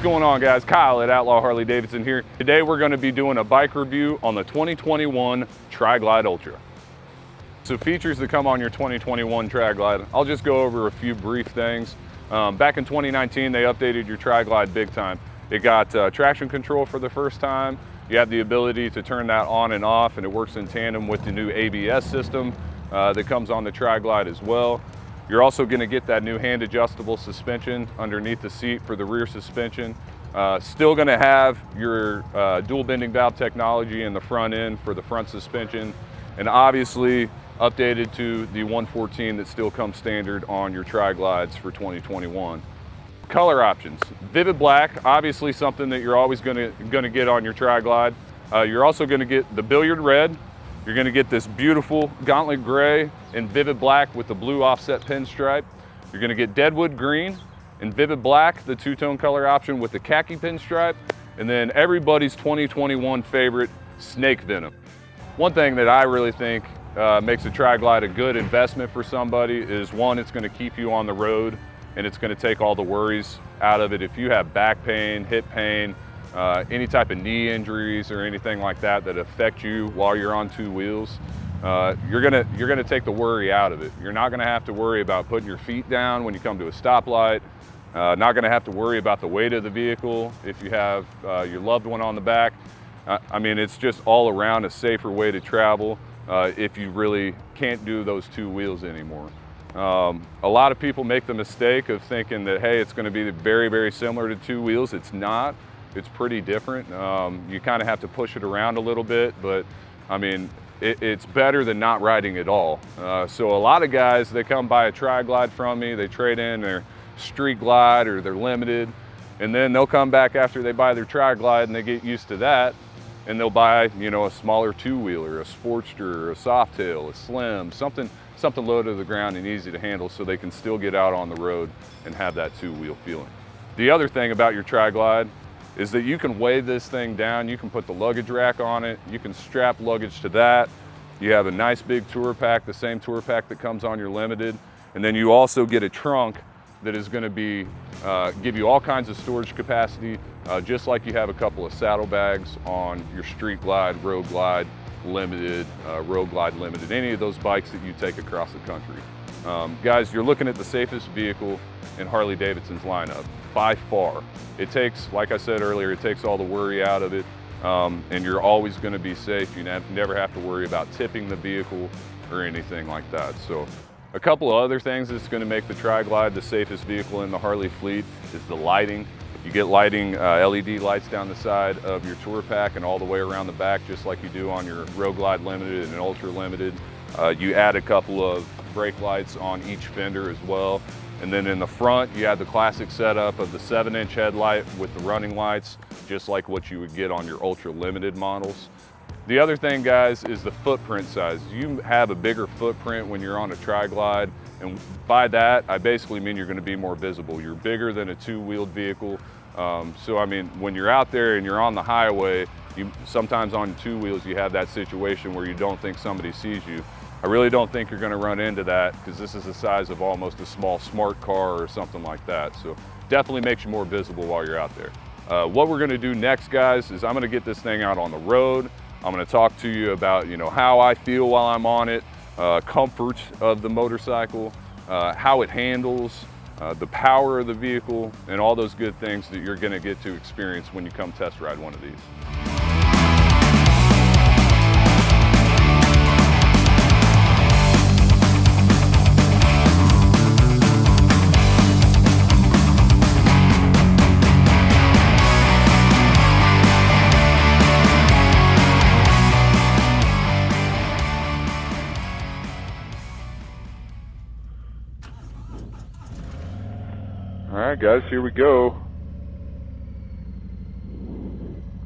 going on, guys? Kyle at Outlaw Harley-Davidson here. Today we're going to be doing a bike review on the 2021 Tri Glide Ultra. So features that come on your 2021 Tri Glide, I'll just go over a few brief things. Back in 2019, they updated your Tri Glide big time. It got traction control for the first time. You have the ability to turn that on and off, and it works in tandem with the new ABS system that comes on the Tri Glide as well. You're also going to get that new hand adjustable suspension underneath the seat for the rear suspension. Still going to have your dual bending valve technology in the front end for the front suspension, and obviously updated to the 114 that still comes standard on your Tri Glides for 2021. Color options: vivid black, obviously something that you're always going to get on your Tri Glide. You're also going to get the billiard red. You're going to get this beautiful gauntlet gray and vivid black with the blue offset pinstripe. You're going to get deadwood green and vivid black, the two-tone color option with the khaki pinstripe. And then everybody's 2021 favorite, snake venom. One thing that I really think makes a Tri Glide a good investment for somebody is, one, it's going to keep you on the road and it's going to take all the worries out of it. If you have back pain, hip pain, any type of knee injuries or anything like that that affect you while you're on two wheels, you're gonna take the worry out of it. You're not gonna have to worry about putting your feet down when you come to a stoplight. Not gonna have to worry about the weight of the vehicle if you have your loved one on the back. I mean, it's just all around a safer way to travel if you really can't do those two wheels anymore. A lot of people make the mistake of thinking that, hey, it's gonna be very, very similar to two wheels. It's not. It's pretty different. You kind of have to push it around a little bit, but I mean, it's better than not riding at all. So a lot of guys, they come buy a Tri Glide from me, they trade in their Street Glide or their Limited, and then they'll come back after they buy their Tri Glide and they get used to that, and they'll buy, you know, a smaller two-wheeler, a Sportster, a Softail, a Slim, something low to the ground and easy to handle so they can still get out on the road and have that two-wheel feeling. The other thing about your Tri Glide is that you can weigh this thing down. You can put the luggage rack on it. You can strap luggage to that. You have a nice big tour pack, the same tour pack that comes on your Limited. And then you also get a trunk that is going to be give you all kinds of storage capacity, just like you have a couple of saddlebags on your Street Glide, Road Glide, Limited, Road Glide Limited, any of those bikes that you take across the country. Guys, you're looking at the safest vehicle in Harley-Davidson's lineup, by far. It takes, like I said earlier, it takes all the worry out of it, and you're always going to be safe. You never have to worry about tipping the vehicle or anything like that. So a couple of other things that's going to make the Tri Glide the safest vehicle in the Harley fleet is the lighting. You get lighting, LED lights down the side of your tour pack and all the way around the back, just like you do on your Road Glide Limited and Ultra Limited. You add a couple of brake lights on each fender as well. And then in the front, you have the classic setup of the 7-inch headlight with the running lights, just like what you would get on your Ultra Limited models. The other thing, guys, is the footprint size. You have a bigger footprint when you're on a Tri Glide, and by that, I basically mean you're going to be more visible. You're bigger than a two-wheeled vehicle. So I mean, when you're out there and you're on the highway, sometimes on two wheels you have that situation where you don't think somebody sees you. I really don't think you're going to run into that, because this is the size of almost a small smart car or something like that. So definitely makes you more visible while you're out there. What we're going to do next, guys, is I'm going to get this thing out on the road. I'm going to talk to you about, you know, how I feel while I'm on it, comfort of the motorcycle, how it handles, the power of the vehicle, and all those good things that you're going to get to experience when you come test ride one of these. All right, guys, here we go.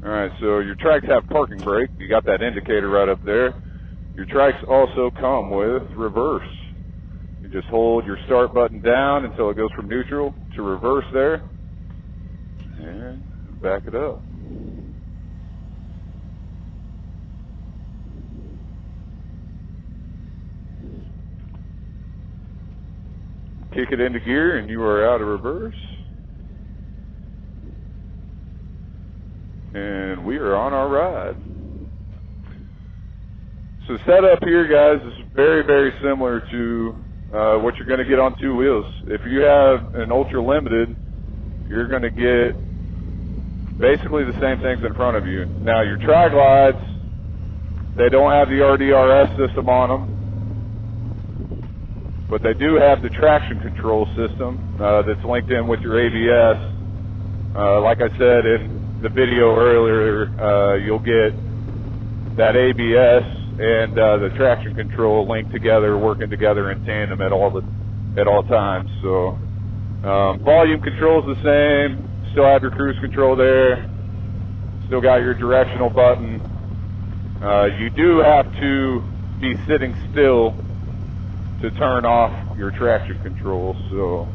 All right, so your trikes have parking brake. You got that indicator right up there. Your trikes also come with reverse. You just hold your start button down until it goes from neutral to reverse there, and back it up. Kick it into gear and you are out of reverse. And we are on our ride. So setup here, guys, is very, very similar to what you're going to get on two wheels. If you have an Ultra Limited, you're going to get basically the same things in front of you. Now, your Tri Glides, they don't have the RDRS system on them, but they do have the traction control system that's linked in with your ABS. Like I said in the video earlier, you'll get that ABS and the traction control linked together, working together in tandem at all times. So volume control is the same. Still have your cruise control there. Still got your directional button. You do have to be sitting still to turn off your traction control. So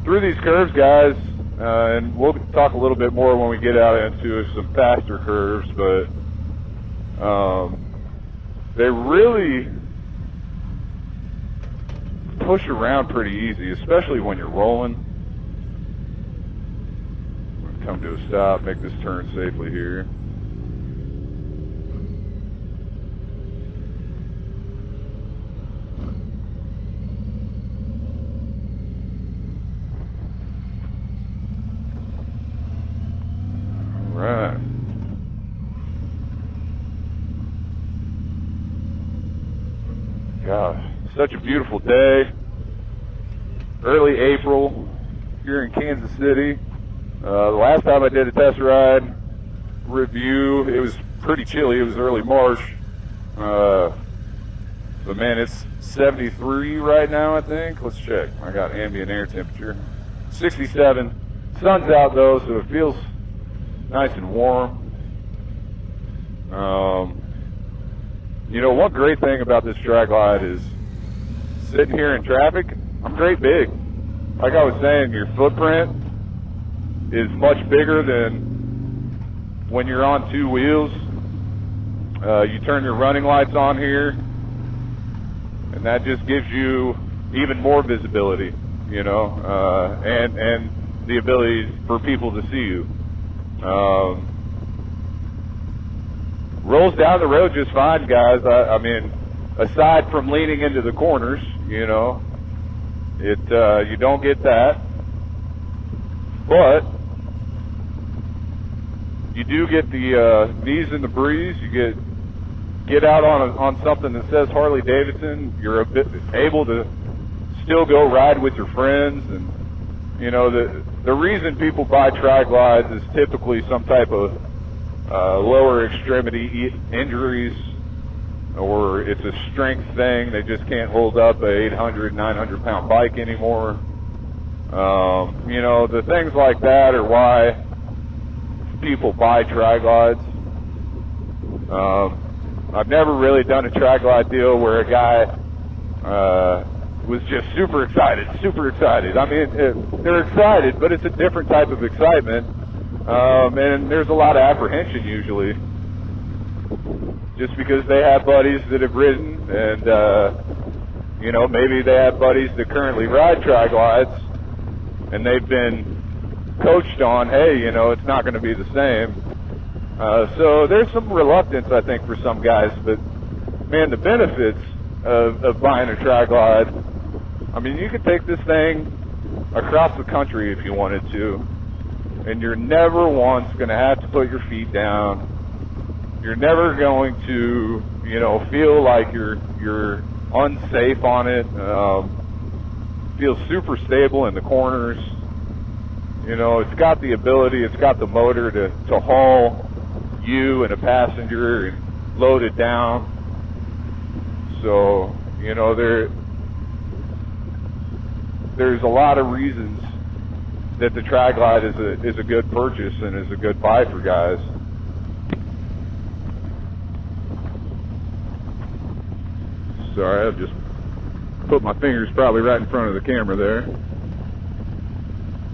through these curves, guys, and we'll talk a little bit more when we get out into some faster curves, but they really push around pretty easy, especially when you're rolling. I'm going to come to a stop, make this turn safely here. Right. Gosh, such a beautiful day. Early April here in Kansas City. The last time I did a test ride review, it was pretty chilly. It was early March. But man, it's 73 right now, I think. Let's check. I got ambient air temperature. 67. Sun's out though, so it feels nice and warm. You know, one great thing about this Tri Glide is sitting here in traffic, I'm great big. Like I was saying, your footprint is much bigger than when you're on two wheels. You turn your running lights on here, and that just gives you even more visibility, you know, and the ability for people to see you. Rolls down the road just fine, guys. I mean, aside from leaning into the corners, you know, you don't get that, but you do get the knees in the breeze. You get out on something that says Harley-Davidson. You're a bit able to still go ride with your friends, and you know the reason people buy Tri Glides is typically some type of lower extremity injuries, or it's a strength thing. They just can't hold up a 800, 900 pound bike anymore. You know, the things like that are why people buy Tri Glides. I've never really done a Tri Glide deal where a guy was just super excited. I mean, they're excited, but it's a different type of excitement. And there's a lot of apprehension usually, just because they have buddies that have ridden, and you know, maybe they have buddies that currently ride Tri Glides, and they've been coached on, hey, you know, it's not going to be the same. So there's some reluctance, I think, for some guys, but man, the benefits of buying a Tri Glide, I mean, you could take this thing across the country if you wanted to, and you're never once going to have to put your feet down. You're never going to, you know, feel like you're unsafe on it. Feels super stable in the corners. You know, it's got the ability, it's got the motor to haul you and a passenger and load it down. So, you know, there's a lot of reasons that the Tri Glide is a good purchase and is a good buy for guys. Sorry, I've just put my fingers probably right in front of the camera there.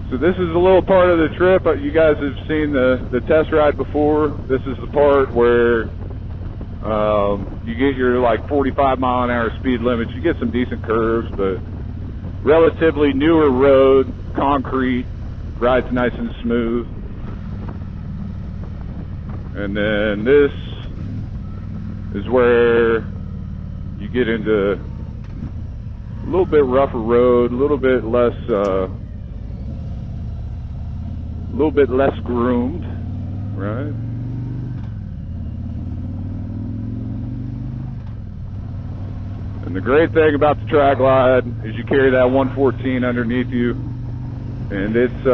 So this is a little part of the trip. You guys have seen the test ride before. This is the part where you get your like 45 mile an hour speed limits. You get some decent curves, but relatively newer road, concrete. rides nice and smooth. And then this is where you get into a little bit rougher road, a little bit less groomed, right? And the great thing about the Tri Glide is you carry that 114 underneath you, and it's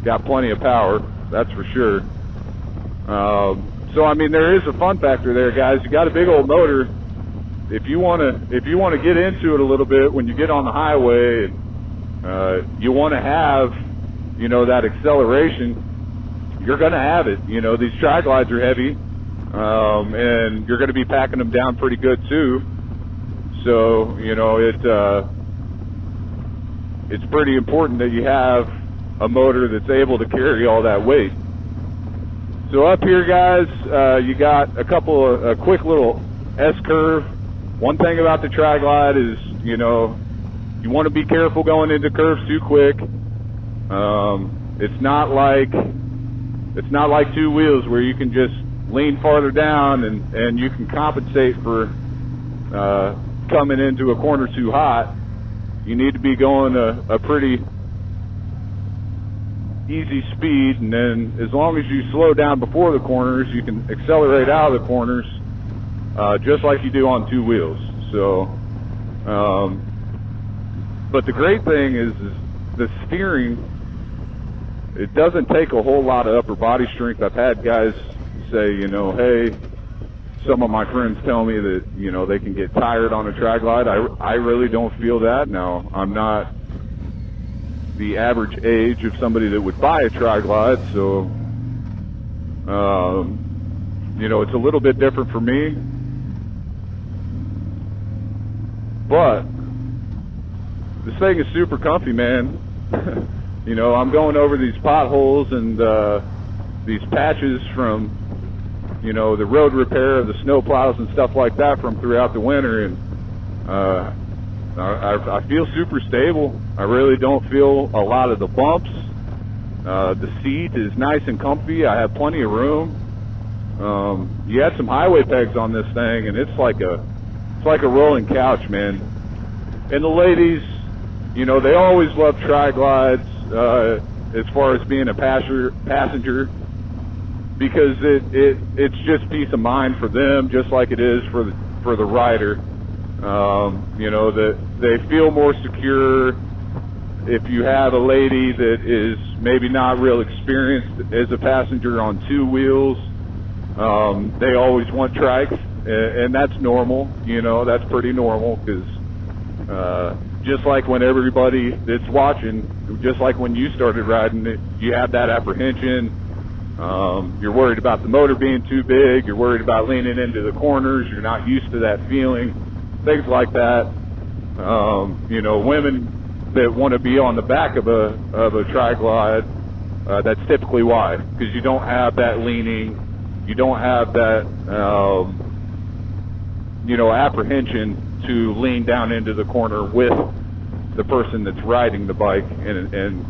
got plenty of power, that's for sure. So I mean, there is a fun factor there, guys. You got a big old motor. If you want to get into it a little bit when you get on the highway, you want to have, you know, that acceleration. You're going to have it. You know, these Tri Glides are heavy, and you're going to be packing them down pretty good too. So you know, it's pretty important that you have a motor that's able to carry all that weight. So up here, guys, you got a quick little S-curve. One thing about the Tri Glide is, you know, you want to be careful going into curves too quick. It's not like two wheels where you can just lean farther down and you can compensate for coming into a corner too hot. You need to be going a pretty easy speed, and then as long as you slow down before the corners, you can accelerate out of the corners just like you do on two wheels. So but the great thing is the steering, it doesn't take a whole lot of upper body strength. I've had guys say, you know, hey, some of my friends tell me that, you know, they can get tired on a Tri Glide. I really don't feel that. Now, I'm not the average age of somebody that would buy a Tri Glide, so you know, it's a little bit different for me, but this thing is super comfy, man. You know, I'm going over these potholes and these patches from, you know, the road repair of the snow plows and stuff like that from throughout the winter, and I feel super stable. I really don't feel a lot of the bumps. The seat is nice and comfy. I have plenty of room. You had some highway pegs on this thing, and it's like a rolling couch, man. And the ladies, you know, they always love Tri Glides as far as being a passenger, because it's just peace of mind for them, just like it is for the rider. You know, that they feel more secure. If you have a lady that is maybe not real experienced as a passenger on two wheels, they always want trikes, and that's normal. You know, that's pretty normal, because just like when everybody that's watching, just like when you started riding it, you have that apprehension. You're worried about the motor being too big. You're worried about leaning into the corners. You're not used to that feeling. Things like that. You know, women that want to be on the back of a Tri Glide, that's typically why, because you don't have that leaning, you don't have that you know, apprehension to lean down into the corner with the person that's riding the bike and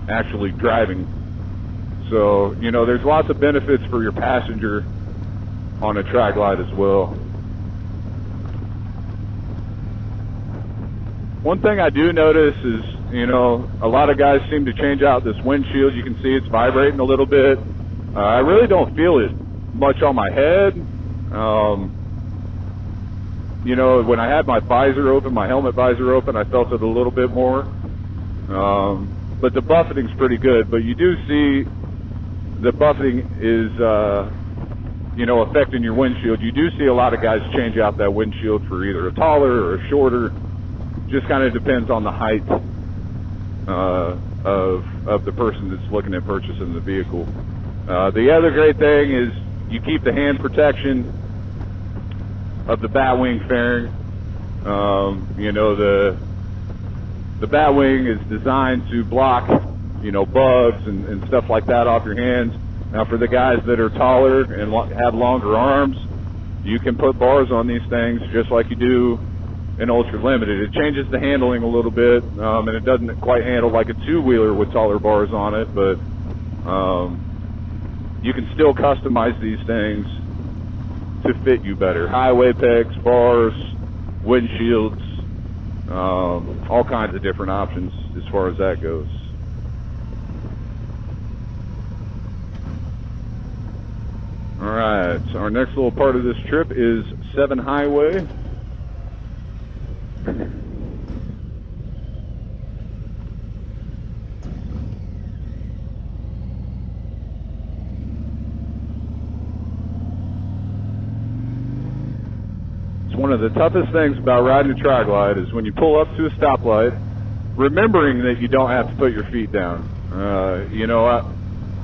actually driving. So, you know, there's lots of benefits for your passenger on a Tri Glide as well. One thing I do notice is, you know, a lot of guys seem to change out this windshield. You can see it's vibrating a little bit. I really don't feel it much on my head. You know, when I had my visor open, my helmet visor open, I felt it a little bit more. But the buffeting's pretty good. But you do see the buffeting is, you know, affecting your windshield. You do see a lot of guys change out that windshield for either a taller or a shorter. Just kind of depends on the height of the person that's looking at purchasing the vehicle. The other great thing is you keep the hand protection of the batwing fairing. You know, the batwing is designed to block, you know, bugs and stuff like that off your hands. Now, for the guys that are taller and have longer arms, you can put bars on these things just like you do an Ultra Limited. It changes the handling a little bit, and it doesn't quite handle like a two-wheeler with taller bars on it, but you can still customize these things to fit you better. Highway pegs, bars, windshields, all kinds of different options as far as that goes. All right, so our next little part of this trip is 7 Highway. One of the toughest things about riding a Tri Glide is when you pull up to a stoplight, remembering that you don't have to put your feet down. You know,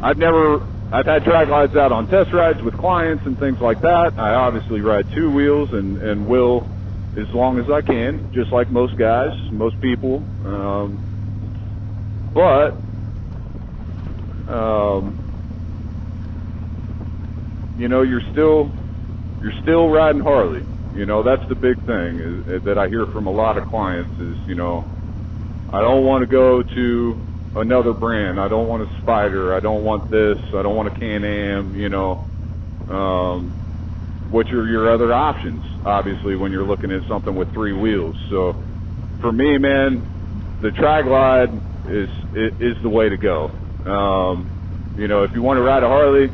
I've had Tri Glides out on test rides with clients and things like that. I obviously ride 2 wheels and will as long as I can, just like most guys, most people. You know, you're still riding Harley. You know, that's the big thing is, that I hear from a lot of clients is, you know, I don't want to go to another brand. I don't want a Spider. I don't want this. I don't want a Can-Am, you know. Which are your other options, obviously, when you're looking at something with 3 wheels. So, for me, man, the Tri Glide is the way to go. You know, if you want to ride a Harley,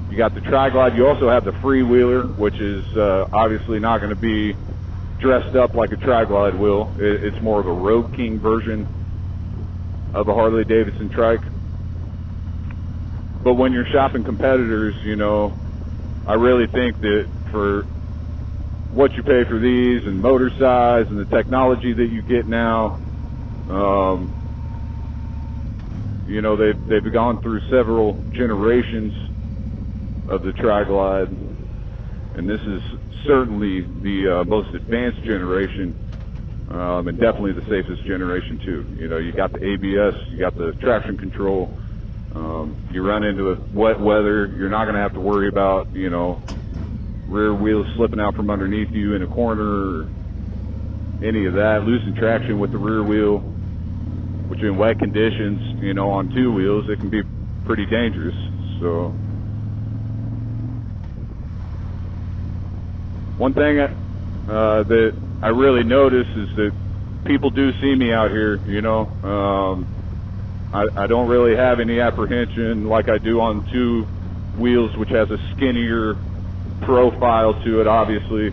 you got the Tri Glide. You also have the freewheeler, which is obviously not going to be dressed up like a Tri Glide will. It's more of a Road King version of a Harley-Davidson trike. But when you're shopping competitors, you know, I really think that for what you pay for these and motor size and the technology that you get now, you know, they've gone through several generations of the Tri Glide, and this is certainly the most advanced generation, and definitely the safest generation too. You know, you got the ABS, you got the traction control. You run into wet weather, you're not going to have to worry about, you know, rear wheels slipping out from underneath you in a corner or any of that. Losing traction with the rear wheel, which in wet conditions, you know, on 2 wheels, it can be pretty dangerous. So one thing that I really notice is that people do see me out here, you know. I don't really have any apprehension like I do on 2 wheels, which has a skinnier profile to it, obviously.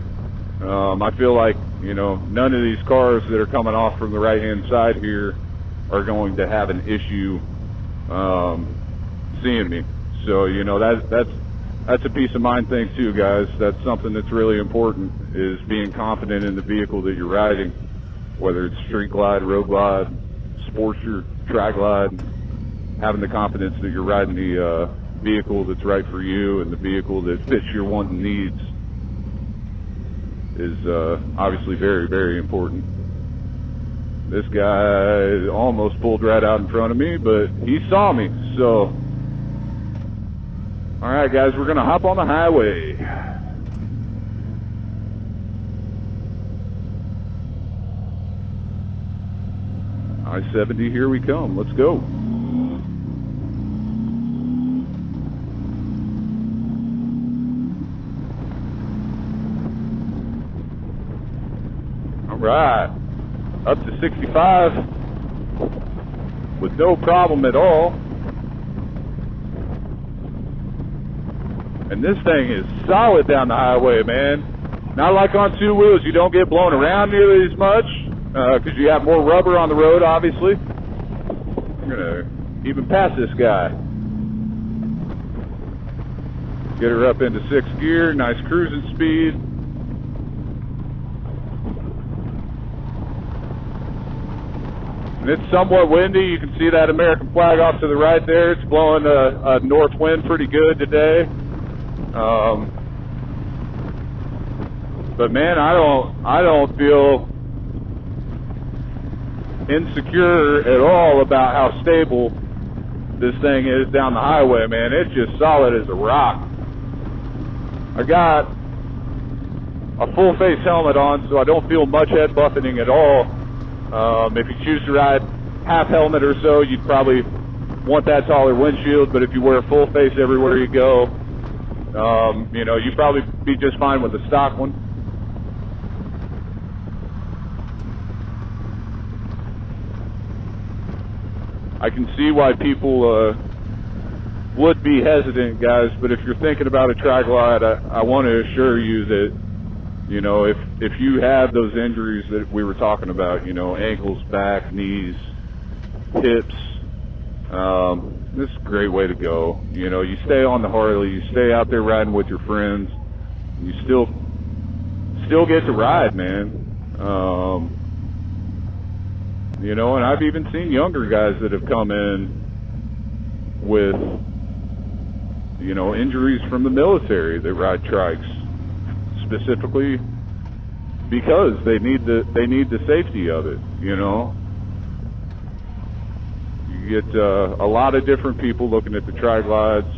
I feel like, you know, none of these cars that are coming off from the right-hand side here are going to have an issue seeing me. So, you know, that's a peace of mind thing too, guys. That's something that's really important, is being confident in the vehicle that you're riding, whether it's Street Glide, Road Glide, Sportster, Tri Glide. Having the confidence that you're riding the vehicle that's right for you and the vehicle that fits your wants and needs is obviously very, very important. This guy almost pulled right out in front of me, but he saw me. So, all right, guys, we're going to hop on the highway. I-70, here we come. Let's go. All right. Up to 65 with no problem at all. And this thing is solid down the highway, man. Not like on 2 wheels. You don't get blown around nearly as much, because you have more rubber on the road, obviously. I'm going to even pass this guy. Get her up into 6th gear, nice cruising speed. And it's somewhat windy. You can see that American flag off to the right there. It's blowing a north wind pretty good today. But man, I don't feel insecure at all about how stable this thing is down the highway, man. It's just solid as a rock. I got a full face helmet on, so I don't feel much head buffeting at all. If you choose to ride half helmet or so, you'd probably want that taller windshield, but if you wear a full face everywhere you go, you know, you'd probably be just fine with the stock one. I can see why people would be hesitant, guys, but if you're thinking about a Tri Glide, I want to assure you that, you know, if you have those injuries that we were talking about, you know, ankles, back, knees, hips, this is a great way to go. You know, you stay on the Harley, you stay out there riding with your friends, you still get to ride, man. You know, and I've even seen younger guys that have come in with, you know, injuries from the military that ride trikes, specifically because they need the safety of it, you know. You get a lot of different people looking at the Tri Glides,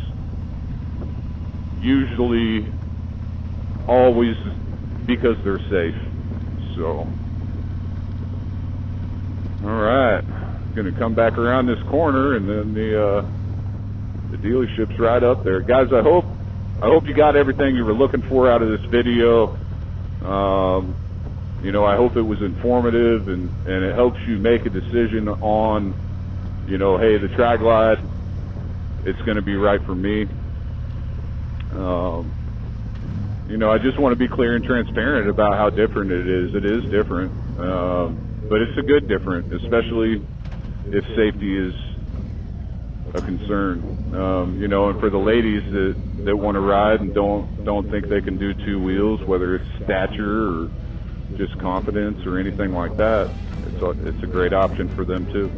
usually always because they're safe. So, all right, gonna come back around this corner, and then the dealership's right up there, guys. I hope you got everything you were looking for out of this video. You know, I hope it was informative and it helps you make a decision on, you know, hey, the Tri Glide, it's going to be right for me. You know, I just want to be clear and transparent about how different it is. It is different, but it's a good different, especially if safety is a concern. You know, and for the ladies that want to ride and don't think they can do two wheels, whether it's stature or just confidence or anything like that, it's a great option for them too.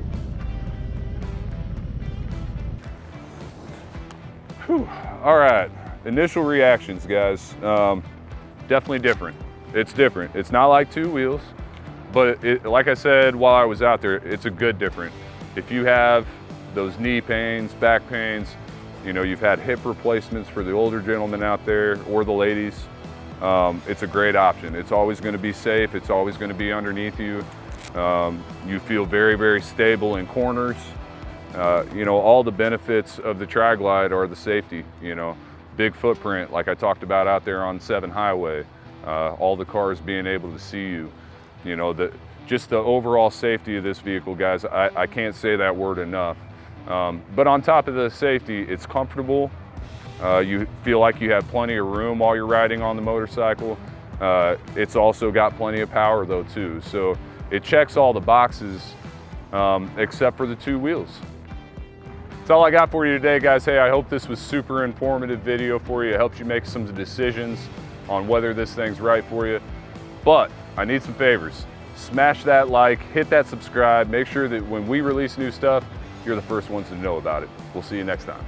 Whew. All right, initial reactions, guys. Definitely different. It's different. It's not like two wheels, but like I said while I was out there, it's a good different. If you have those knee pains, back pains, you know, you've had hip replacements for the older gentlemen out there or the ladies, it's a great option. It's always going to be safe. It's always going to be underneath you. You feel very, very stable in corners. You know, all the benefits of the Tri Glide are the safety, you know, big footprint like I talked about out there on 7 highway, all the cars being able to see you, you know, just the overall safety of this vehicle, guys. I can't say that word enough. But on top of the safety, it's comfortable. You feel like you have plenty of room while you're riding on the motorcycle. It's also got plenty of power though too. So it checks all the boxes except for the two wheels. That's all I got for you today, guys. Hey, I hope this was super informative video for you. It helps you make some decisions on whether this thing's right for you. But I need some favors. Smash that like, hit that subscribe, make sure that when we release new stuff, you're the first ones to know about it. We'll see you next time.